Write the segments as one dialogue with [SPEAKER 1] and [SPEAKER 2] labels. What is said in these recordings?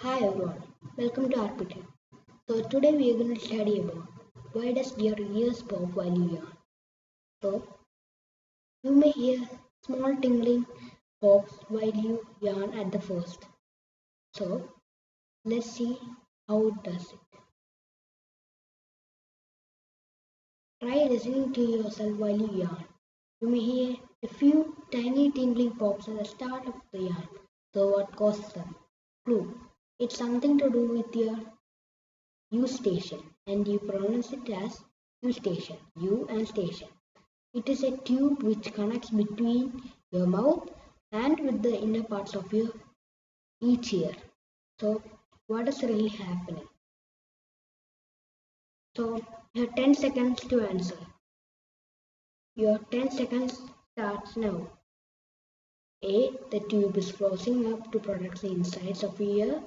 [SPEAKER 1] Hi everyone, welcome to RPT. So today we are going to study about why does your ears pop while you yawn. So you may hear small tingling pops while you yawn at the first. So let's see how it does it. Try listening to yourself while you yawn. You may hear a few tiny tingling pops at the start of the yawn. So what causes them? Clue. It's something to do with your U station and you pronounce it as U station, U and station. It is a tube which connects between your mouth and with the inner parts of your each ear. So what is really happening? So you have 10 seconds to answer. Your 10 seconds starts now. A. The tube is closing up to protect the insides of your ear.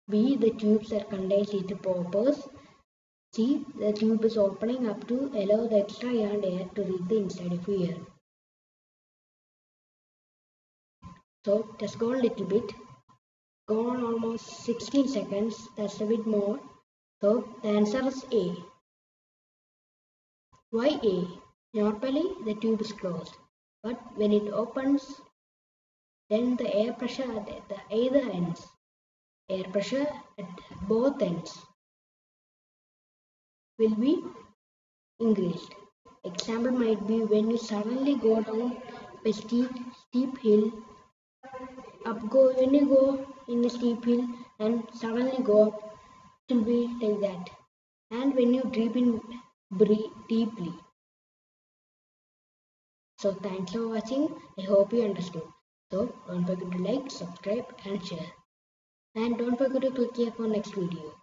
[SPEAKER 1] B. The tubes that contain little poppers. C. The tube is opening up to allow the extra yarn air to reach the inside of your ear. So it has gone a little bit. Gone almost 16 seconds. That's a bit more. So the answer is A. Why A? Normally the tube is closed, but when it opens, then the air pressure at the either ends, air pressure at both ends will be increased. Example might be when you suddenly go down a steep hill, when you go in a steep hill and suddenly go up, it will be like that. And when you breathe deeply. So thanks for watching. I hope you understood. So don't forget to like, subscribe and share. And don't forget to click here for next video.